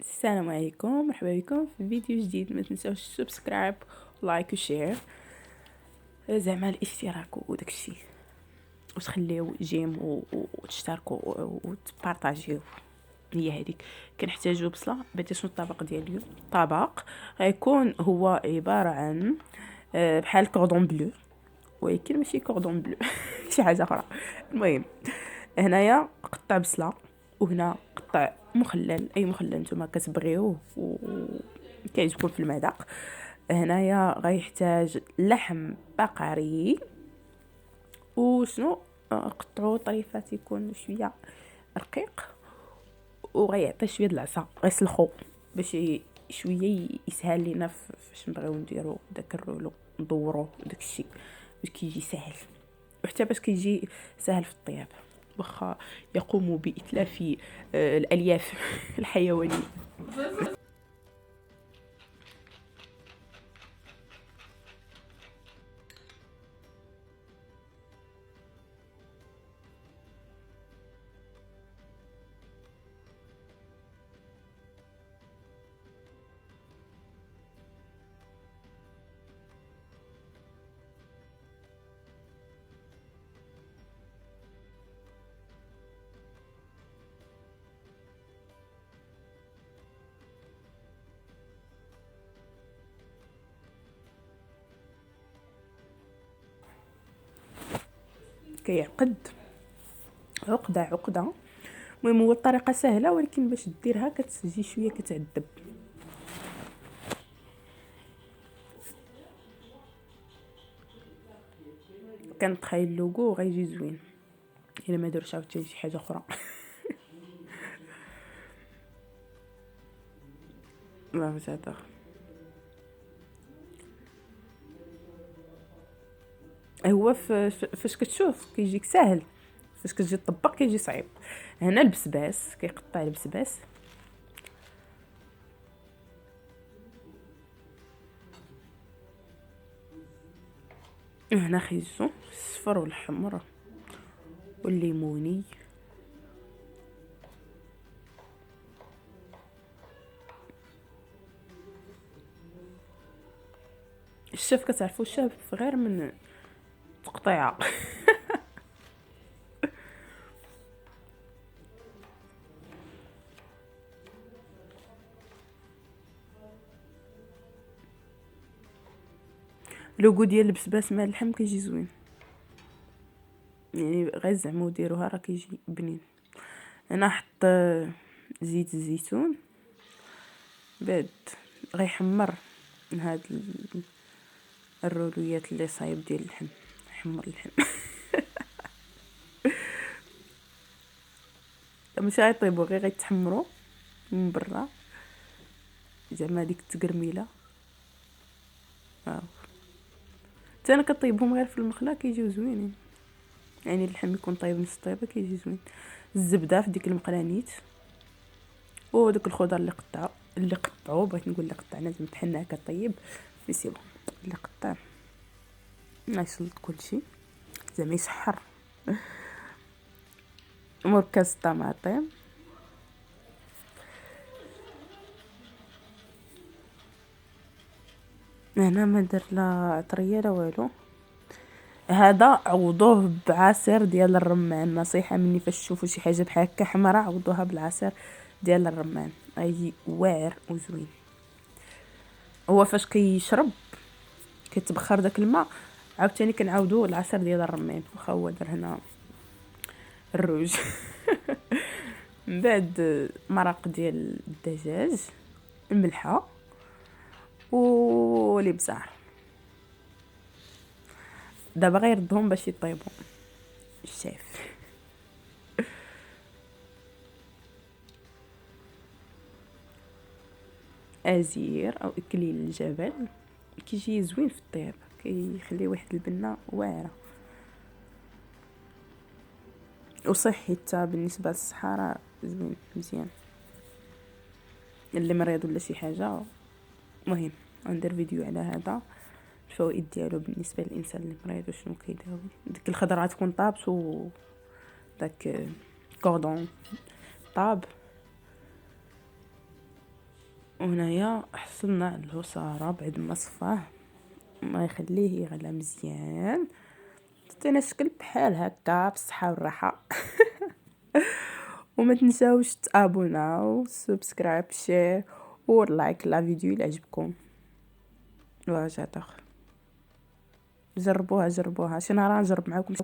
السلام عليكم، مرحبا بكم في فيديو جديد. ما تنساوش سبسكرايب ولايك وشير، زعما الاشتراك وداكشي، وتخليو جيم وتشتركوا وتبارطاجيو. هي هذيك كنحتاجو بصله. بعدا شنو الطبق ديال اليوم؟ طبق غيكون هو عباره عن بحال كوردون بلو، ولكن ماشي كوردون بلو شي حاجه اخرى. المهم هنايا قطع بصله، وهنا قطع مخلل، اي مخلل نتوما كتبغيوه وكيعجبكم في المذاق. هنايا غيحتاج لحم بقري، وشنو قطعوا طريفات يكون شويه رقيق، وغيعطي شويه د العصا غيسلخو باش شويه يسهل لينا فاش نبغيو نديرو داك الرولو، ندوروه داكشي باش كيجي سهل، وحتى باش كيجي سهل في الطياب، واخا يقوم بإتلاف الألياف الحيوانية. كيعقد عقده عقده. المهم هو الطريقه سهله، ولكن باش ديرها كتجي شويه كتعذب. كنتخيل اللوغو غيجي زوين الا ما داروش عاوتاني شي حاجه اخرى. ما فهمتش هذا. هو فاش كتشوف كيجيك ساهل، فاش كتجي تطبق كيجي صعيب. هنا البسباس كيقطع البسباس، هنا خيزو الصفر والحمر والليموني، الشاف كتعرفوا الشاف غير من تقطيعه. لوغو ديال البسباس مع اللحم كيجي زوين، يعني غير زعما ديروها راه كيجي بنين. انا حط زيت الزيتون، بعد غيحمر من هاد الرولويات اللي صايب ديال اللحم، حمر اللحم. ماشي غيطيبوا، غير غيتحمروا من برا، زعما ديك التقرميله. حتى انا كطيبهم غير في المقله كيجيو زوينين، يعني اللحم يكون طيب نص طيبه كيجي زوين. الزبده في ديك المقلانيت، وداك الخضر اللي قطعوا، بغيت نقول اللي قطعنا زعما بحال هكا طيب سي بون، اللي قطع غيسلط كلشي زعما يسحر. مركز الطماطم، هنا ما دار لا عطريه لا والو. هذا عوضوه بعصير ديال الرمان، نصيحه مني فاش تشوفوا شي حاجه بحال هكا حمراء عوضوها بالعصير ديال الرمان، غيجي واعر وزوين. هو فاش كيشرب كيتبخر داك الماء، عاوتاني كنعاودو العصير ديال الرمان، واخا هو دار هنا الروج. من بعد مرق ديال الدجاج، الملحه والابزار. دابا غيردهم باش يطيبوا الشيف. ازير او اكليل الجبل كيجي زوين في الطياب، كيخلي واحد البنه واعره وصحي حتى بالنسبه للصحه، زوين مزيان اللي مريض ولا شي حاجه. مهم غندير فيديو على هذا، الفوائد ديالو بالنسبه للانسان اللي مريض وشنو كيداوي. ديك الخضره تكون طابت و داك كوردون طاب، وهنايا حصلنا على العصاره بعد ما صفاه، ما يخليه يغلى مزيان. عطينا شكل بحال هكا بالصحه والراحه. وما تنساوش تابوناو سبسكرايب شير ولايك لا فيديو الى عجبكم. واش هذا جربوها شي نهار نجرب معاكم